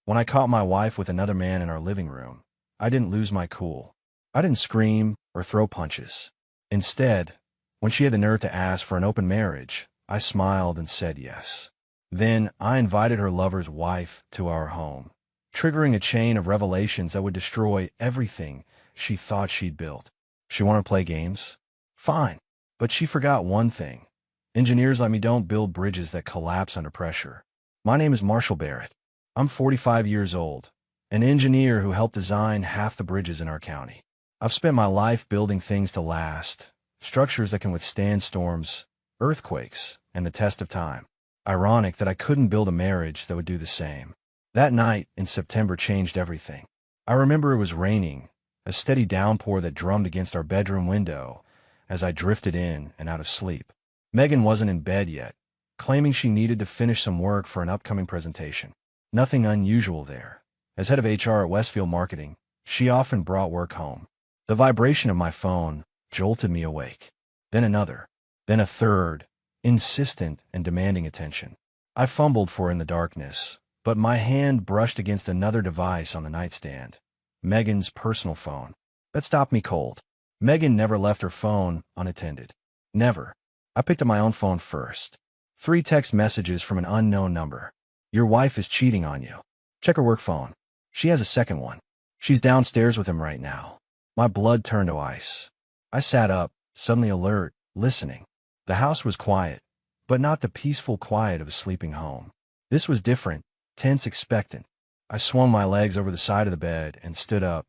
When I caught my wife with another man in our living room, I didn't lose my cool. I didn't scream or throw punches. Instead, when she had the nerve to ask for an open marriage, I smiled and said yes. Then I invited her lover's wife to our home, triggering a chain of revelations that would destroy everything she thought she'd built. She wanted to play games? Fine. But she forgot one thing. Engineers like me don't build bridges that collapse under pressure. My name is Marshall Barrett. I'm 45 years old, an engineer who helped design half the bridges in our county. I've spent my life building things to last, structures that can withstand storms, earthquakes, and the test of time. Ironic that I couldn't build a marriage that would do the same. That night in September changed everything. I remember it was raining, a steady downpour that drummed against our bedroom window as I drifted in and out of sleep. Megan wasn't in bed yet, claiming she needed to finish some work for an upcoming presentation. Nothing unusual there. As head of HR at Westfield Marketing, she often brought work home. The vibration of my phone jolted me awake. Then another. Then a third, insistent and demanding attention. I fumbled for it in the darkness, but my hand brushed against another device on the nightstand. Megan's personal phone. That stopped me cold. Megan never left her phone unattended. Never. I picked up my own phone first. 3 text messages from an unknown number. Your wife is cheating on you. Check her work phone. She has a second one. She's downstairs with him right now. My blood turned to ice. I sat up, suddenly alert, listening. The house was quiet, but not the peaceful quiet of a sleeping home. This was different, tense, expectant. I swung my legs over the side of the bed and stood up,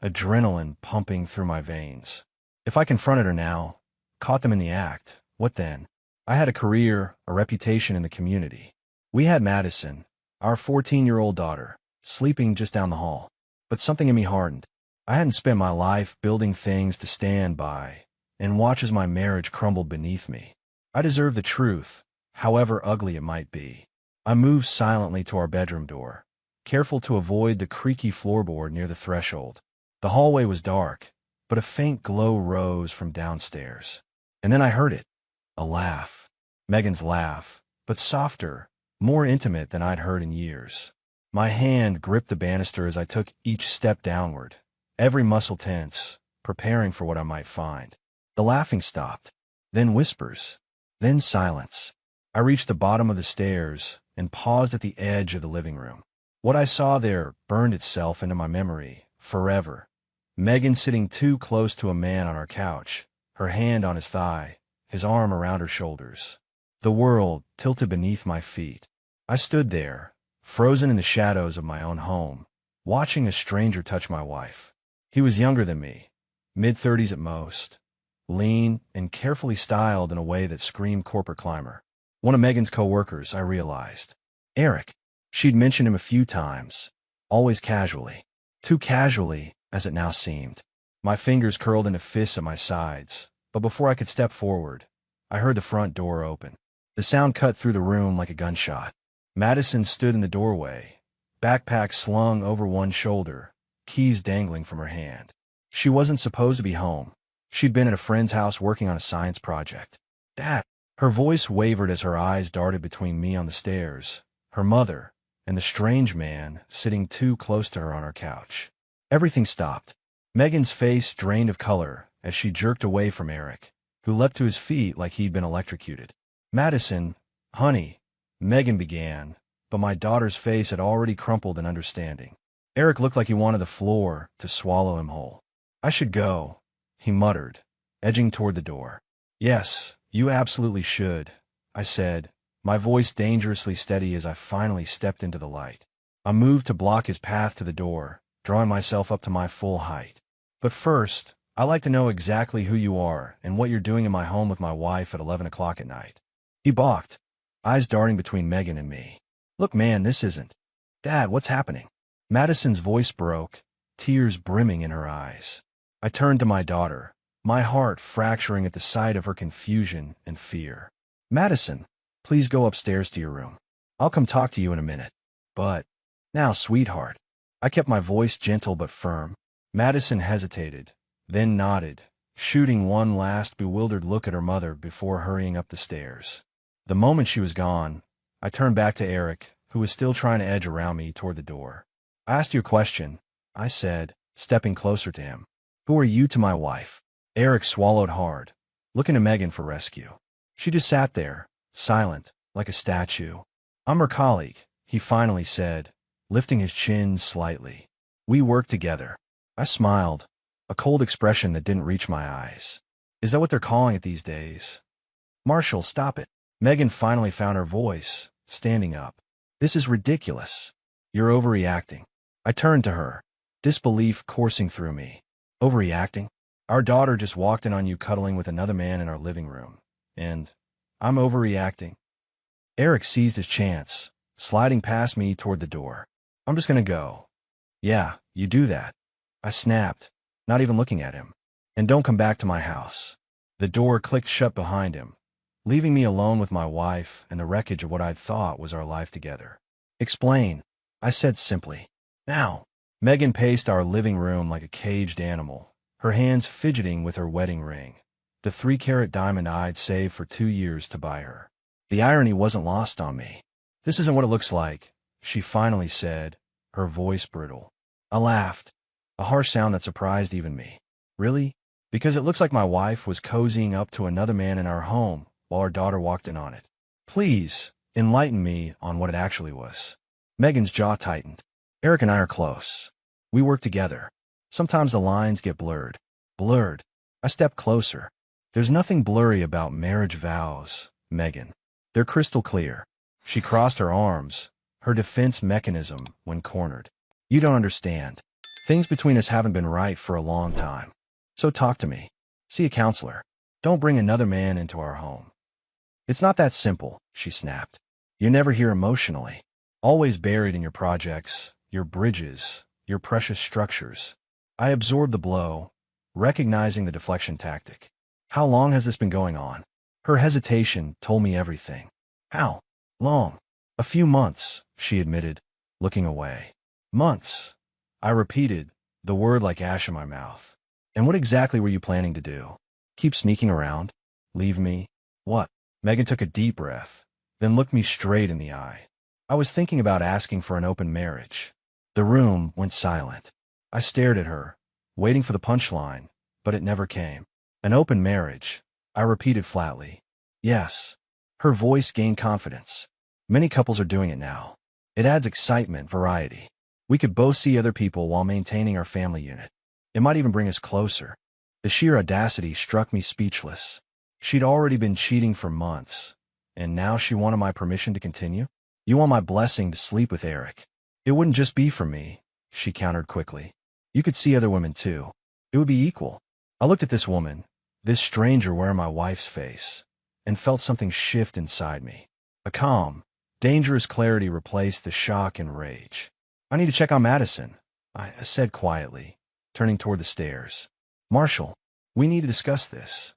adrenaline pumping through my veins. If I confronted her now, caught them in the act, what then? I had a career, a reputation in the community. We had Madison, our 14-year-old daughter, sleeping just down the hall. But something in me hardened. I hadn't spent my life building things to stand by and watch as my marriage crumbled beneath me. I deserved the truth, however ugly it might be. I moved silently to our bedroom door, careful to avoid the creaky floorboard near the threshold. The hallway was dark, but a faint glow rose from downstairs. And then I heard it. A laugh. Megan's laugh, but softer, more intimate than I'd heard in years. My hand gripped the banister as I took each step downward, every muscle tense, preparing for what I might find. The laughing stopped, then whispers, then silence. I reached the bottom of the stairs and paused at the edge of the living room. What I saw there burned itself into my memory, forever. Megan sitting too close to a man on our couch, her hand on his thigh, his arm around her shoulders. The world tilted beneath my feet. I stood there, frozen in the shadows of my own home, watching a stranger touch my wife. He was younger than me, mid-30s at most, lean and carefully styled in a way that screamed corporate climber. One of Megan's co-workers, I realized. Eric. She'd mentioned him a few times, always casually. Too casually, as it now seemed. My fingers curled into fists at my sides, but before I could step forward, I heard the front door open. The sound cut through the room like a gunshot. Madison stood in the doorway, backpack slung over one shoulder, keys dangling from her hand. She wasn't supposed to be home. She'd been at a friend's house working on a science project. Dad. Her voice wavered as her eyes darted between me on the stairs, her mother, and the strange man sitting too close to her on our couch. Everything stopped. Megan's face drained of color as she jerked away from Eric, who leapt to his feet like he'd been electrocuted. Madison, honey, Megan began, but my daughter's face had already crumpled in understanding. Eric looked like he wanted the floor to swallow him whole. I should go, he muttered, edging toward the door. Yes, you absolutely should, I said, my voice dangerously steady as I finally stepped into the light. I moved to block his path to the door, drawing myself up to my full height. But first, I'd like to know exactly who you are and what you're doing in my home with my wife at 11 o'clock at night. He balked, eyes darting between Megan and me. Look, man, this isn't. Dad, what's happening? Madison's voice broke, tears brimming in her eyes. I turned to my daughter, my heart fracturing at the sight of her confusion and fear. Madison, please go upstairs to your room. I'll come talk to you in a minute. But, now, sweetheart. I kept my voice gentle but firm. Madison hesitated, then nodded, shooting one last bewildered look at her mother before hurrying up the stairs. The moment she was gone, I turned back to Eric, who was still trying to edge around me toward the door. I asked you a question, I said, stepping closer to him. Who are you to my wife? Eric swallowed hard, looking to Megan for rescue. She just sat there, silent, like a statue. I'm her colleague, he finally said, lifting his chin slightly. We work together. I smiled, a cold expression that didn't reach my eyes. Is that what they're calling it these days? Marshall, stop it. Megan finally found her voice, standing up. This is ridiculous. You're overreacting. I turned to her, disbelief coursing through me. Overreacting? Our daughter just walked in on you cuddling with another man in our living room. And I'm overreacting. Eric seized his chance, sliding past me toward the door. I'm just gonna go. Yeah, you do that. I snapped, not even looking at him. And don't come back to my house. The door clicked shut behind him, leaving me alone with my wife and the wreckage of what I'd thought was our life together. Explain, I said simply. Now. Megan paced our living room like a caged animal, her hands fidgeting with her wedding ring, the 3-carat diamond I'd saved for 2 years to buy her. The irony wasn't lost on me. This isn't what it looks like, she finally said, her voice brittle. I laughed, a harsh sound that surprised even me. Really? Because it looks like my wife was cozying up to another man in our home while our daughter walked in on it. Please, enlighten me on what it actually was. Megan's jaw tightened. Eric and I are close. We work together. Sometimes the lines get blurred. Blurred. I stepped closer. There's nothing blurry about marriage vows, Megan. They're crystal clear. She crossed her arms, her defense mechanism when cornered. You don't understand. Things between us haven't been right for a long time. So talk to me. See a counselor. Don't bring another man into our home. It's not that simple, she snapped. You're never here emotionally. Always buried in your projects, your bridges, your precious structures. I absorbed the blow, recognizing the deflection tactic. How long has this been going on? Her hesitation told me everything. How long? A few months, she admitted, looking away. Months. I repeated, the word like ash in my mouth. And what exactly were you planning to do? Keep sneaking around? Leave me? What? Megan took a deep breath, then looked me straight in the eye. I was thinking about asking for an open marriage. The room went silent. I stared at her, waiting for the punchline, but it never came. An open marriage, I repeated flatly. Yes. Her voice gained confidence. Many couples are doing it now. It adds excitement, variety. We could both see other people while maintaining our family unit. It might even bring us closer. The sheer audacity struck me speechless. She'd already been cheating for months, and now she wanted my permission to continue? You want my blessing to sleep with Eric. It wouldn't just be for me, she countered quickly. You could see other women too. It would be equal. I looked at this woman, this stranger wearing my wife's face, and felt something shift inside me. A calm, dangerous clarity replaced the shock and rage. I need to check on Madison, I said quietly, turning toward the stairs. Marshall, we need to discuss this.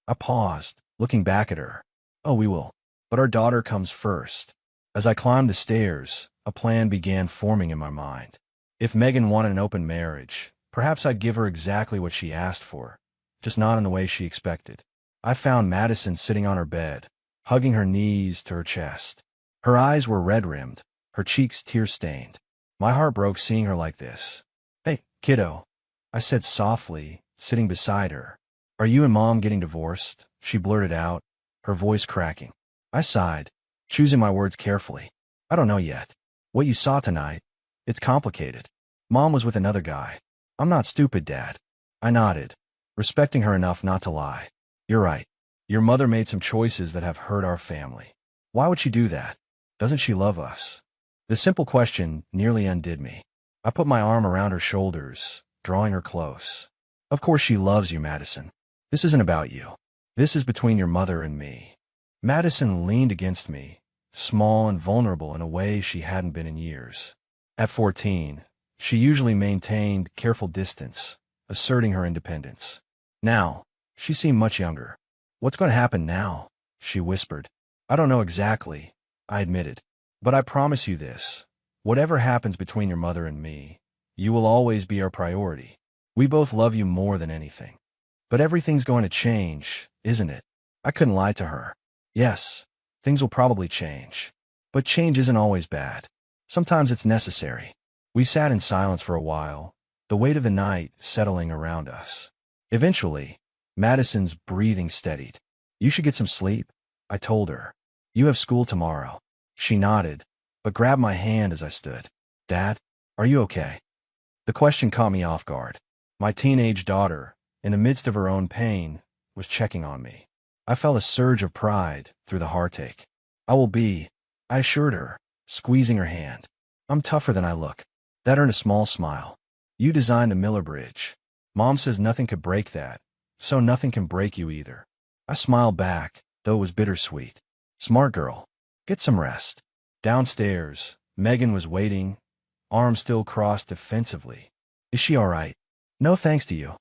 I paused, looking back at her. Oh, we will. But our daughter comes first. As I climbed the stairs, a plan began forming in my mind. If Megan wanted an open marriage, perhaps I'd give her exactly what she asked for, just not in the way she expected. I found Madison sitting on her bed, hugging her knees to her chest. Her eyes were red-rimmed, her cheeks tear-stained. My heart broke seeing her like this. Hey, kiddo, I said softly, sitting beside her. Are you and Mom getting divorced? She blurted out, her voice cracking. I sighed, choosing my words carefully. I don't know yet. What you saw tonight, it's complicated. Mom was with another guy. I'm not stupid, Dad. I nodded, respecting her enough not to lie. You're right. Your mother made some choices that have hurt our family. Why would she do that? Doesn't she love us? The simple question nearly undid me. I put my arm around her shoulders, drawing her close. Of course she loves you, Madison. This isn't about you. This is between your mother and me. Madison leaned against me, small and vulnerable in a way she hadn't been in years. At 14, she usually maintained careful distance, asserting her independence. Now, she seemed much younger. What's going to happen now? She whispered. I don't know exactly, I admitted. But I promise you this. Whatever happens between your mother and me, you will always be our priority. We both love you more than anything. But everything's going to change, isn't it? I couldn't lie to her. Yes, things will probably change. But change isn't always bad. Sometimes it's necessary. We sat in silence for a while, the weight of the night settling around us. Eventually, Madison's breathing steadied. You should get some sleep, I told her. You have school tomorrow. She nodded, but grabbed my hand as I stood. Dad, are you okay? The question caught me off guard. My teenage daughter, in the midst of her own pain, was checking on me. I felt a surge of pride through the heartache. I will be, I assured her, squeezing her hand. I'm tougher than I look. That earned a small smile. You designed the Miller Bridge. Mom says nothing could break that, so nothing can break you either. I smiled back, though it was bittersweet. Smart girl. Get some rest. Downstairs, Megan was waiting, arms still crossed defensively. Is she all right? No thanks to you,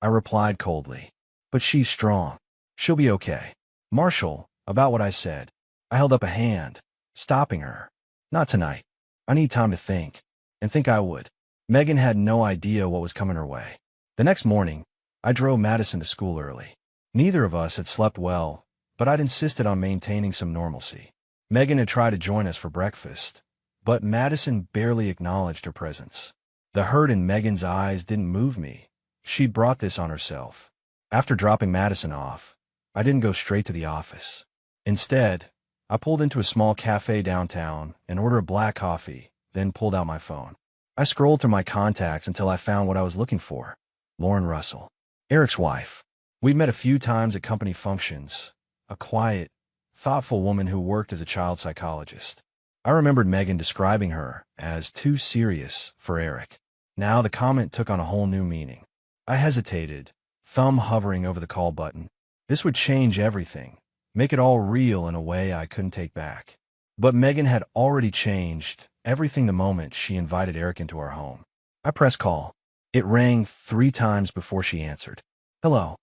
I replied coldly. But she's strong. She'll be okay. Marshall, about what I said. I held up a hand, stopping her. Not tonight. I need time to think, and think I would. Megan had no idea what was coming her way. The next morning, I drove Madison to school early. Neither of us had slept well, but I'd insisted on maintaining some normalcy. Megan had tried to join us for breakfast, but Madison barely acknowledged her presence. The hurt in Megan's eyes didn't move me. She'd brought this on herself. After dropping Madison off, I didn't go straight to the office. Instead, I pulled into a small cafe downtown and ordered a black coffee, then pulled out my phone. I scrolled through my contacts until I found what I was looking for. Lauren Russell, Eric's wife. We'd met a few times at company functions, a quiet, thoughtful woman who worked as a child psychologist. I remembered Megan describing her as too serious for Eric. Now the comment took on a whole new meaning. I hesitated, thumb hovering over the call button. This would change everything, make it all real in a way I couldn't take back. But Megan had already changed everything the moment she invited Eric into our home. I pressed call. It rang 3 times before she answered. Hello.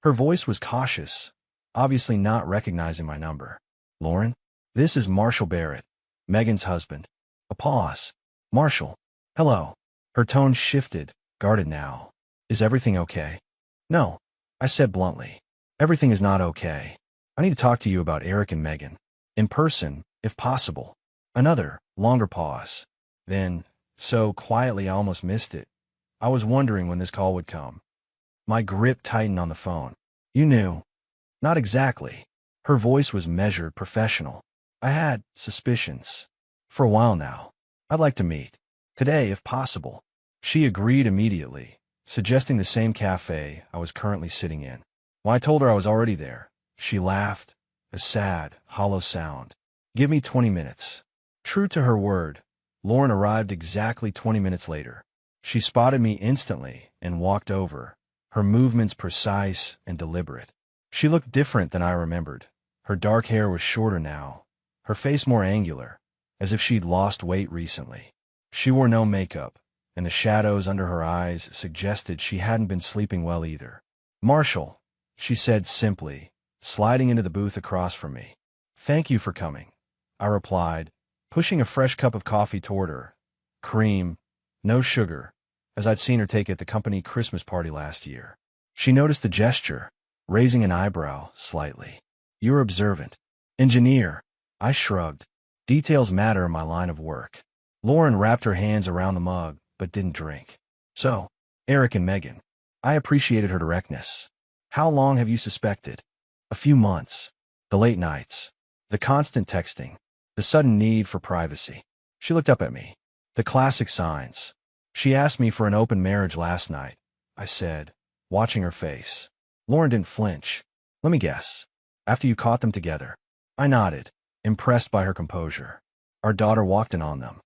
Her voice was cautious, obviously not recognizing my number. Lauren? This is Marshall Barrett, Megan's husband. A pause. Marshall. Hello. Her tone shifted, guarded now. Is everything okay? No, I said bluntly. Everything is not okay. I need to talk to you about Eric and Megan. In person, if possible. Another, longer pause. Then, so quietly I almost missed it. I was wondering when this call would come. My grip tightened on the phone. You knew. Not exactly. Her voice was measured, professional. I had suspicions. For a while now. I'd like to meet. Today, if possible. She agreed immediately, suggesting the same cafe I was currently sitting in. When I told her I was already there, she laughed, a sad, hollow sound. Give me 20 minutes. True to her word, Lauren arrived exactly 20 minutes later. She spotted me instantly and walked over, her movements precise and deliberate. She looked different than I remembered. Her dark hair was shorter now, her face more angular, as if she'd lost weight recently. She wore no makeup, and the shadows under her eyes suggested she hadn't been sleeping well either. Marshall, she said simply, sliding into the booth across from me. Thank you for coming, I replied, pushing a fresh cup of coffee toward her. Cream, no sugar, as I'd seen her take at the company Christmas party last year. She noticed the gesture, raising an eyebrow slightly. You're observant. Engineer, I shrugged. Details matter in my line of work. Lauren wrapped her hands around the mug, but didn't drink. So, Eric and Megan. I appreciated her directness. How long have you suspected? A few months. The late nights. The constant texting. The sudden need for privacy. She looked up at me. The classic signs. She asked me for an open marriage last night, I said, watching her face. Lauren didn't flinch. Let me guess. After you caught them together. I nodded, impressed by her composure. Our daughter walked in on them.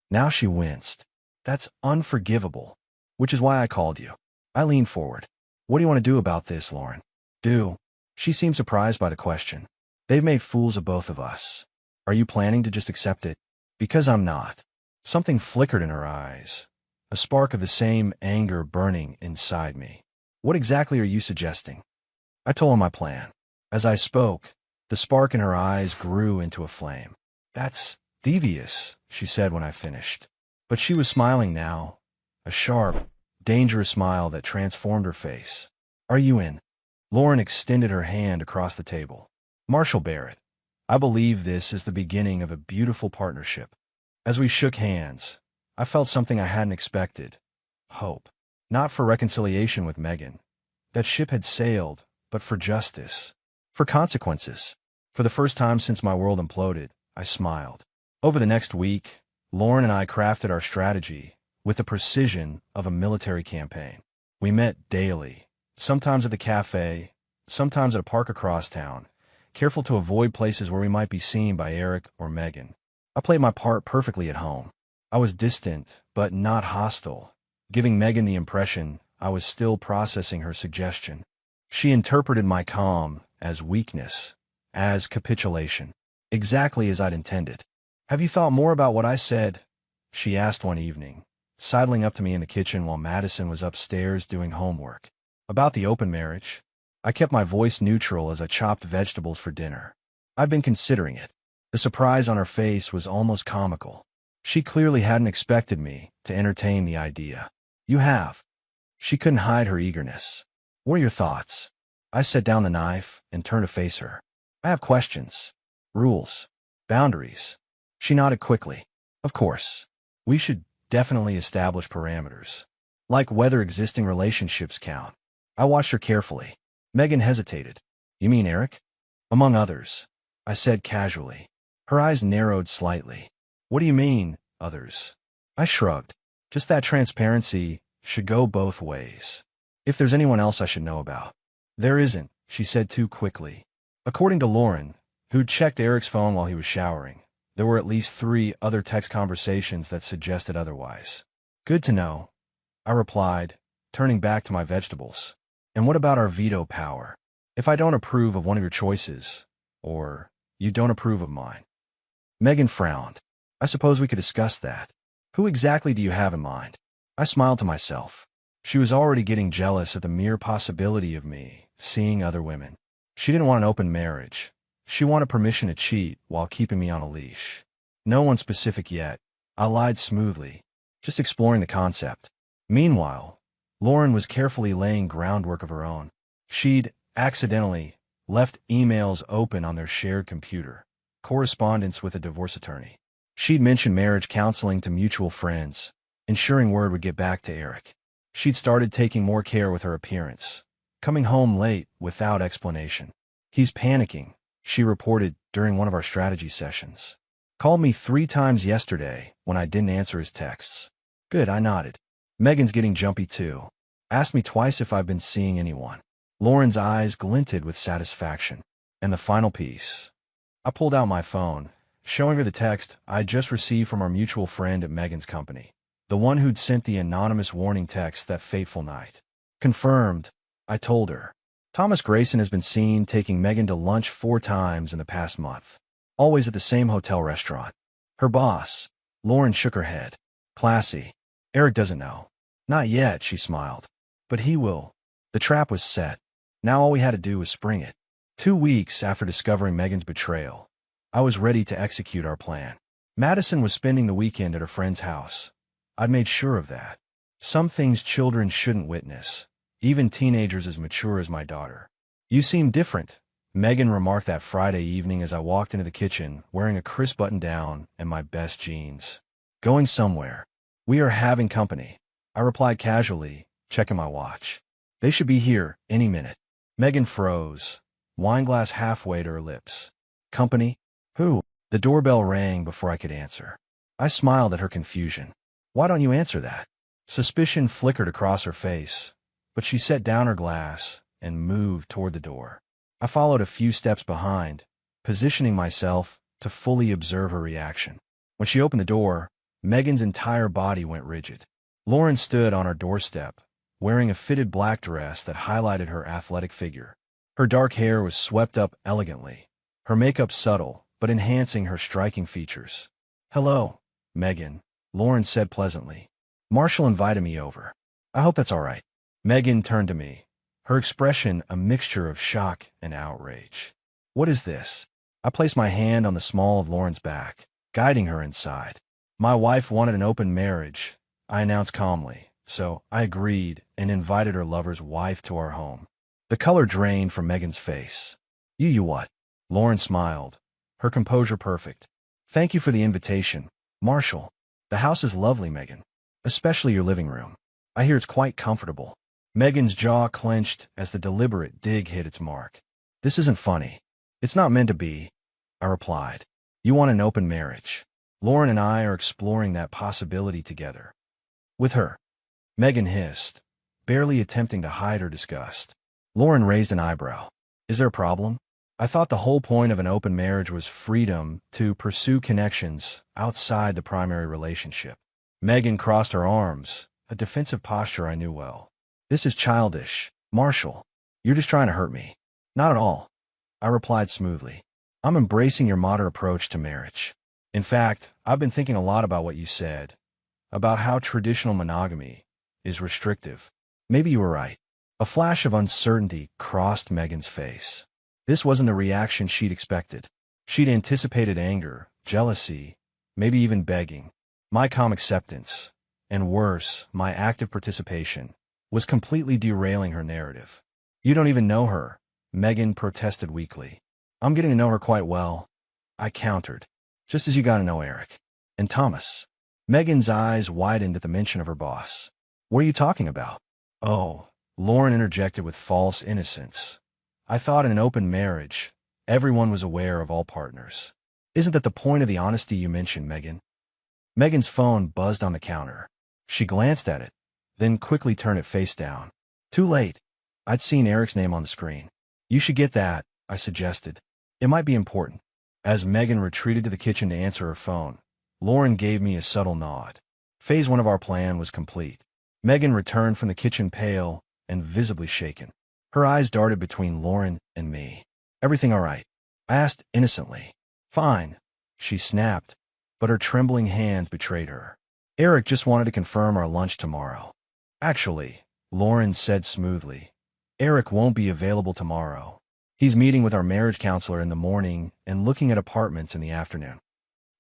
Now she winced. That's unforgivable. Which is why I called you. I leaned forward. What do you want to do about this, Lauren? Do? She seemed surprised by the question. They've made fools of both of us. Are you planning to just accept it? Because I'm not. Something flickered in her eyes, a spark of the same anger burning inside me. What exactly are you suggesting? I told her my plan. As I spoke, the spark in her eyes grew into a flame. That's devious, she said when I finished. But she was smiling now, a sharp, dangerous smile that transformed her face. Are you in? Lauren extended her hand across the table. Marshall Barrett. I believe this is the beginning of a beautiful partnership. As we shook hands, I felt something I hadn't expected. Hope. Not for reconciliation with Megan. That ship had sailed, but for justice. For consequences. For the first time since my world imploded, I smiled. Over the next week, Lauren and I crafted our strategy with the precision of a military campaign. We met daily, sometimes at the cafe, sometimes at a park across town, careful to avoid places where we might be seen by Eric or Megan. I played my part perfectly at home. I was distant, but not hostile, giving Megan the impression I was still processing her suggestion. She interpreted my calm as weakness, as capitulation, exactly as I'd intended. "Have you thought more about what I said?" she asked one evening, sidling up to me in the kitchen while Madison was upstairs doing homework. "About the open marriage?" I kept my voice neutral as I chopped vegetables for dinner. I'd been considering it. The surprise on her face was almost comical. She clearly hadn't expected me to entertain the idea. "You have." She couldn't hide her eagerness. "What are your thoughts?" I set down the knife and turned to face her. "I have questions. Rules. Boundaries." She nodded quickly. "Of course. We should definitely establish parameters. Like whether existing relationships count." I watched her carefully. Megan hesitated. "You mean Eric?" "Among others," I said casually. Her eyes narrowed slightly. "What do you mean, others?" I shrugged. "Just that transparency should go both ways. If there's anyone else I should know about." "There isn't," she said too quickly. According to Lauren, who'd checked Eric's phone while he was showering, there were at least 3 other text conversations that suggested otherwise. "Good to know," I replied, turning back to my vegetables. "And what about our veto power? If I don't approve of one of your choices, or you don't approve of mine?" Megan frowned. "I suppose we could discuss that. Who exactly do you have in mind?" I smiled to myself. She was already getting jealous at the mere possibility of me seeing other women. She didn't want an open marriage. She wanted permission to cheat while keeping me on a leash. "No one specific yet," I lied smoothly, "just exploring the concept." Meanwhile, Lauren was carefully laying groundwork of her own. She'd accidentally left emails open on their shared computer, correspondence with a divorce attorney. She'd mentioned marriage counseling to mutual friends, ensuring word would get back to Eric. She'd started taking more care with her appearance, coming home late without explanation. "He's panicking," she reported during one of our strategy sessions. "Called me 3 times yesterday when I didn't answer his texts." "Good," I nodded. "Megan's getting jumpy too. Asked me twice if I've been seeing anyone." Lauren's eyes glinted with satisfaction. "And the final piece." I pulled out my phone, showing her the text I'd just received from our mutual friend at Megan's company, the one who'd sent the anonymous warning text that fateful night. "Confirmed," I told her. "Thomas Grayson has been seen taking Megan to lunch 4 times in the past month. Always at the same hotel restaurant. Her boss." Lauren shook her head. "Classy. Eric doesn't know." "Not yet," she smiled. "But he will." The trap was set. Now all we had to do was spring it. 2 weeks after discovering Megan's betrayal, I was ready to execute our plan. Madison was spending the weekend at her friend's house. I'd made sure of that. Some things children shouldn't witness, even teenagers as mature as my daughter. "You seem different," Megan remarked that Friday evening as I walked into the kitchen wearing a crisp button-down and my best jeans. "Going somewhere." "We are having company," I replied casually, checking my watch. "They should be here any minute." Megan froze, wineglass halfway to her lips. "Company? Who?" The doorbell rang before I could answer. I smiled at her confusion. "Why don't you answer that?" Suspicion flickered across her face, but she set down her glass and moved toward the door. I followed a few steps behind, positioning myself to fully observe her reaction. When she opened the door, Megan's entire body went rigid. Lauren stood on our doorstep, wearing a fitted black dress that highlighted her athletic figure. Her dark hair was swept up elegantly, her makeup subtle but enhancing her striking features. "Hello, Megan," Lauren said pleasantly. "Marshall invited me over. I hope that's all right." Megan turned to me, her expression a mixture of shock and outrage. "What is this?" I placed my hand on the small of Lauren's back, guiding her inside. "My wife wanted an open marriage," I announced calmly, so I agreed and invited her lover's wife to our home. The color drained from Megan's face. You what?" Lauren smiled, her composure perfect. Thank you for the invitation, Marshall. The house is lovely, Megan. Especially your living room. I hear it's quite comfortable. Megan's jaw clenched as the deliberate dig hit its mark. This isn't funny. It's not meant to be, I replied. You want an open marriage. Lauren and I are exploring that possibility together. With her. Megan hissed, barely attempting to hide her disgust. Lauren raised an eyebrow. Is there a problem? I thought the whole point of an open marriage was freedom to pursue connections outside the primary relationship. Megan crossed her arms, a defensive posture I knew well. This is childish, Marshall. You're just trying to hurt me. Not at all, I replied smoothly. I'm embracing your modern approach to marriage. In fact, I've been thinking a lot about what you said, about how traditional monogamy is restrictive. Maybe you were right. A flash of uncertainty crossed Megan's face. This wasn't the reaction she'd expected. She'd anticipated anger, jealousy, maybe even begging. My calm acceptance, and worse, my active participation, was completely derailing her narrative. You don't even know her, Megan protested weakly. I'm getting to know her quite well, I countered, just as you got to know Eric. And Thomas. Megan's eyes widened at the mention of her boss. What are you talking about? Oh, Lauren interjected with false innocence. I thought in an open marriage, everyone was aware of all partners. Isn't that the point of the honesty you mentioned, Megan? Megan's phone buzzed on the counter. She glanced at it, then quickly turned it face down. Too late. I'd seen Eric's name on the screen. You should get that, I suggested. It might be important. As Megan retreated to the kitchen to answer her phone, Lauren gave me a subtle nod. Phase 1 of our plan was complete. Megan returned from the kitchen pale and visibly shaken. Her eyes darted between Lauren and me. Everything all right? I asked innocently. Fine, she snapped, but her trembling hands betrayed her. Eric just wanted to confirm our lunch tomorrow. Actually, Lauren said smoothly, Eric won't be available tomorrow. He's meeting with our marriage counselor in the morning and looking at apartments in the afternoon.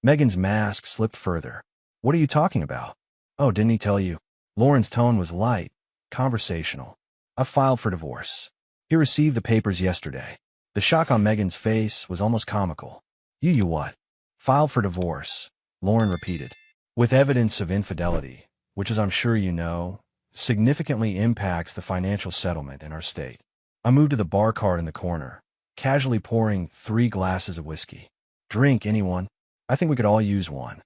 Megan's mask slipped further. What are you talking about? Oh, didn't he tell you? Lauren's tone was light, conversational. I filed for divorce. He received the papers yesterday. The shock on Megan's face was almost comical. You what? Filed for divorce, Lauren repeated. With evidence of infidelity, which as I'm sure you know, significantly impacts the financial settlement in our state. I moved to the bar cart in the corner, casually pouring 3 glasses of whiskey. Drink, anyone? I think we could all use one.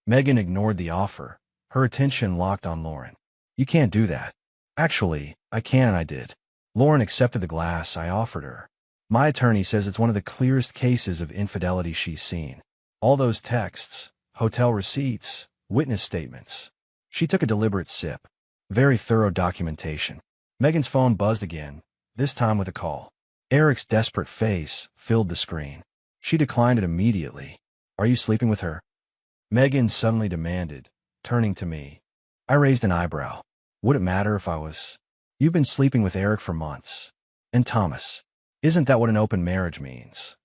Megan ignored the offer, her attention locked on Lauren. You can't do that. Actually, I can and I did. Lauren accepted the glass I offered her. My attorney says it's one of the clearest cases of infidelity she's seen. All those texts, hotel receipts, witness statements. She took a deliberate sip. Very thorough documentation. Megan's phone buzzed again, this time with a call. Eric's desperate face filled the screen. She declined it immediately. Are you sleeping with her? Megan suddenly demanded, turning to me. I raised an eyebrow. Would it matter if I was? You've been sleeping with Eric for months. And Thomas. Isn't that what an open marriage means?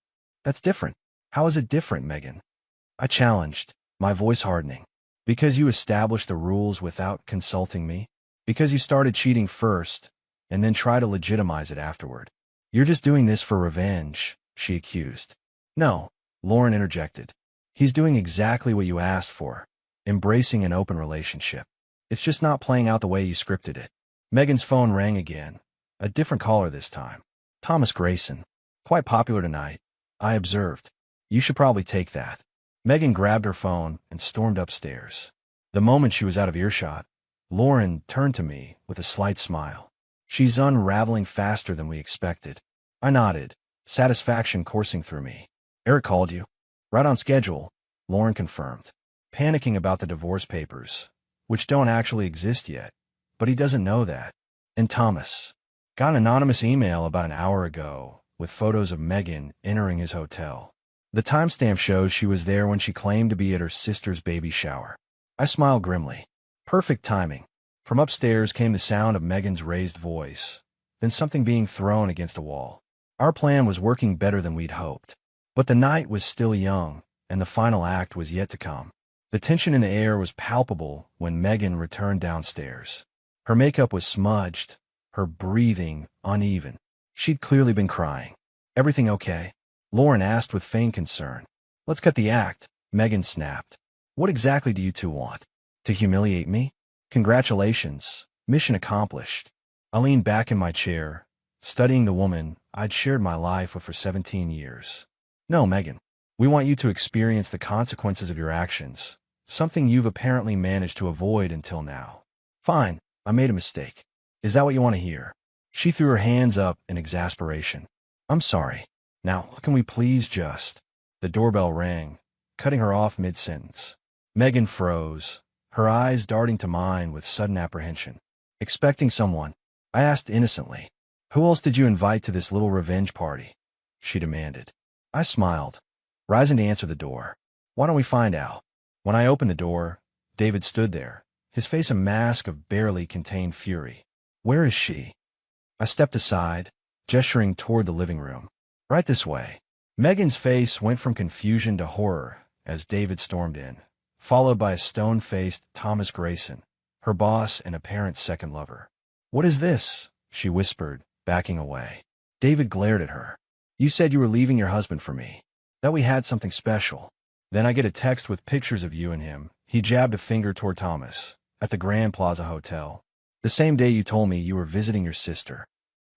That's different. How is it different, Megan? I challenged, my voice hardening. Because you established the rules without consulting me? Because you started cheating first, and then try to legitimize it afterward. You're just doing this for revenge, she accused. No, Lauren interjected. He's doing exactly what you asked for, embracing an open relationship. It's just not playing out the way you scripted it. Megan's phone rang again, a different caller this time. Thomas Grayson. Quite popular tonight, I observed. You should probably take that. Megan grabbed her phone and stormed upstairs. The moment she was out of earshot, Lauren turned to me with a slight smile. She's unraveling faster than we expected. I nodded, satisfaction coursing through me. Eric called you? Right on schedule, Lauren confirmed. Panicking about the divorce papers, which don't actually exist yet, but he doesn't know that. And Thomas. Got an anonymous email about an hour ago with photos of Megan entering his hotel. The timestamp shows she was there when she claimed to be at her sister's baby shower. I smiled grimly. Perfect timing. From upstairs came the sound of Megan's raised voice, then something being thrown against a wall. Our plan was working better than we'd hoped. But the night was still young, and the final act was yet to come. The tension in the air was palpable when Megan returned downstairs. Her makeup was smudged, her breathing uneven. She'd clearly been crying. Everything okay? Lauren asked with feigned concern. Let's cut the act, Megan snapped. What exactly do you two want? To humiliate me? Congratulations. Mission accomplished. I leaned back in my chair, studying the woman I'd shared my life with for 17 years. No, Megan. We want you to experience the consequences of your actions, something you've apparently managed to avoid until now. Fine, I made a mistake. Is that what you want to hear? She threw her hands up in exasperation. I'm sorry. Now, can we please just... The doorbell rang, cutting her off mid-sentence. Megan froze, her eyes darting to mine with sudden apprehension. Expecting someone, I asked innocently. Who else did you invite to this little revenge party? She demanded. I smiled, rising to answer the door. Why don't we find out? When I opened the door, David stood there, his face a mask of barely contained fury. Where is she? I stepped aside, gesturing toward the living room. Right this way. Megan's face went from confusion to horror as David stormed in, followed by a stone-faced Thomas Grayson, her boss and apparent second lover. What is this? She whispered, backing away. David glared at her. You said you were leaving your husband for me, that we had something special. Then I get a text with pictures of you and him. He jabbed a finger toward Thomas, at the Grand Plaza Hotel. The same day you told me you were visiting your sister.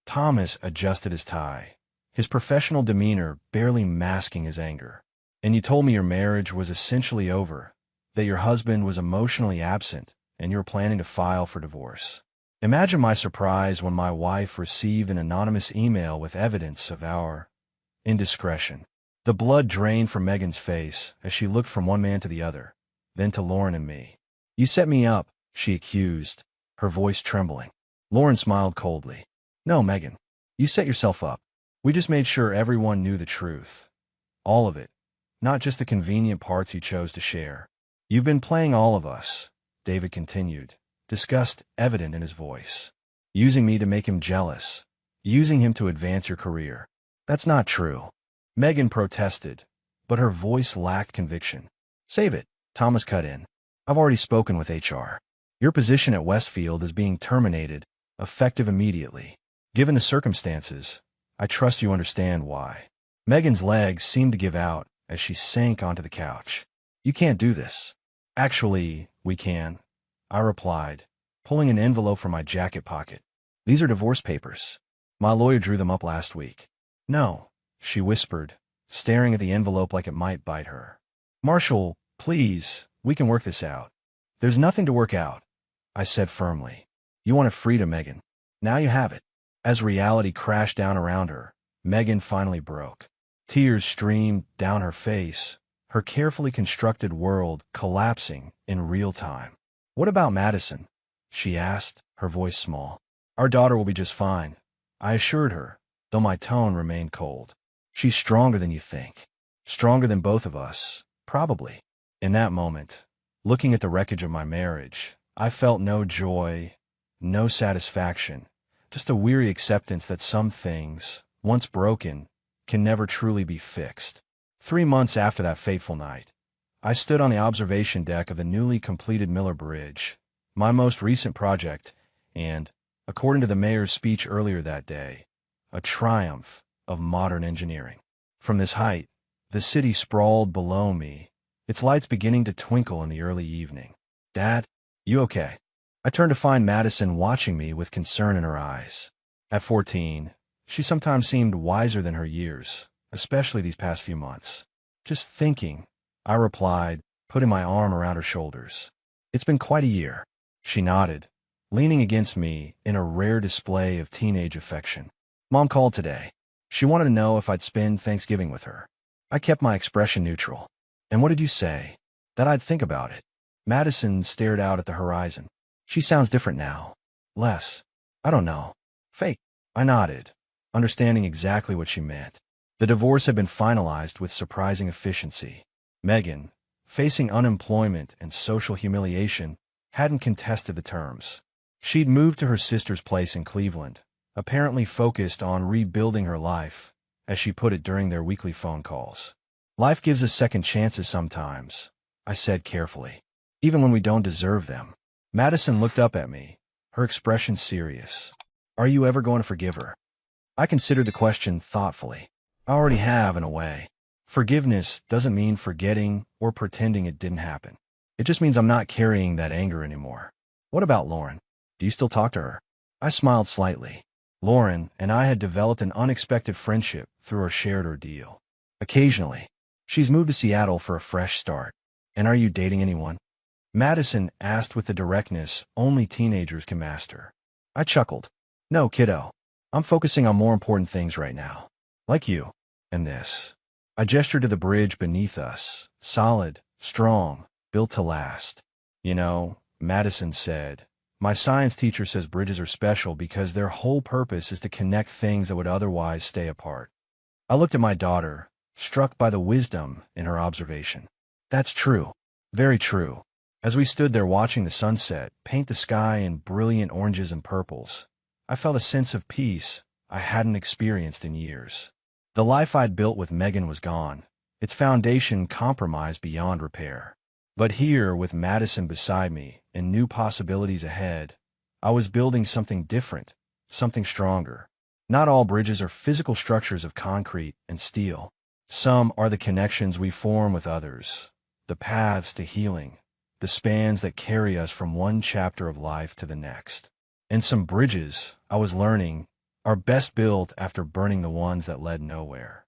Thomas adjusted his tie, his professional demeanor barely masking his anger. And you told me your marriage was essentially over, that your husband was emotionally absent, and you were planning to file for divorce. Imagine my surprise when my wife received an anonymous email with evidence of our indiscretion. The blood drained from Megan's face as she looked from one man to the other, then to Lauren and me. You set me up, she accused, her voice trembling. Lauren smiled coldly. No, Megan. You set yourself up. We just made sure everyone knew the truth. All of it, not just the convenient parts you chose to share. You've been playing all of us, David continued, disgust evident in his voice. Using me to make him jealous. Using him to advance your career. That's not true. Megan protested, but her voice lacked conviction. Save it, Thomas cut in. I've already spoken with HR. Your position at Westfield is being terminated, effective immediately. Given the circumstances, I trust you understand why. Megan's legs seemed to give out as she sank onto the couch. You can't do this. Actually, we can, I replied, pulling an envelope from my jacket pocket. These are divorce papers. My lawyer drew them up last week. No, she whispered, staring at the envelope like it might bite her. Marshall, please, we can work this out. There's nothing to work out, I said firmly. You wanted freedom, Megan. Now you have it. As reality crashed down around her, Megan finally broke. Tears streamed down her face, her carefully constructed world collapsing in real time. What about Madison? She asked, her voice small. Our daughter will be just fine, I assured her, though my tone remained cold. She's stronger than you think. Stronger than both of us, probably. In that moment, looking at the wreckage of my marriage, I felt no joy, no satisfaction, just a weary acceptance that some things, once broken, can never truly be fixed. 3 months after that fateful night, I stood on the observation deck of the newly completed Miller Bridge, my most recent project, and, according to the mayor's speech earlier that day, a triumph of modern engineering. From this height, the city sprawled below me, its lights beginning to twinkle in the early evening. Dad, you okay? I turned to find Madison watching me with concern in her eyes. At 14, she sometimes seemed wiser than her years, especially these past few months. Just thinking, I replied, putting my arm around her shoulders. It's been quite a year. She nodded, leaning against me in a rare display of teenage affection. Mom called today. She wanted to know if I'd spend Thanksgiving with her. I kept my expression neutral. And what did you say? That I'd think about it. Madison stared out at the horizon. She sounds different now. Less. I don't know. Fake. I nodded, understanding exactly what she meant. The divorce had been finalized with surprising efficiency. Megan, facing unemployment and social humiliation, hadn't contested the terms. She'd moved to her sister's place in Cleveland, apparently focused on rebuilding her life, as she put it during their weekly phone calls. Life gives us second chances sometimes, I said carefully, even when we don't deserve them. Madison looked up at me, her expression serious. Are you ever going to forgive her? I considered the question thoughtfully. I already have, in a way. Forgiveness doesn't mean forgetting or pretending it didn't happen. It just means I'm not carrying that anger anymore. What about Lauren? Do you still talk to her? I smiled slightly. Lauren and I had developed an unexpected friendship through our shared ordeal. Occasionally, she's moved to Seattle for a fresh start. And are you dating anyone? Madison asked with the directness only teenagers can master. I chuckled. No, kiddo. I'm focusing on more important things right now. Like you. And this. I gestured to the bridge beneath us. Solid, strong, built to last. You know, Madison said, my science teacher says bridges are special because their whole purpose is to connect things that would otherwise stay apart. I looked at my daughter, struck by the wisdom in her observation. That's true. Very true. As we stood there watching the sunset paint the sky in brilliant oranges and purples, I felt a sense of peace I hadn't experienced in years. The life I'd built with Megan was gone, its foundation compromised beyond repair. But here, with Madison beside me and new possibilities ahead, I was building something different, something stronger. Not all bridges are physical structures of concrete and steel. Some are the connections we form with others, the paths to healing, the spans that carry us from one chapter of life to the next. And some bridges, I was learning, are best built after burning the ones that led nowhere.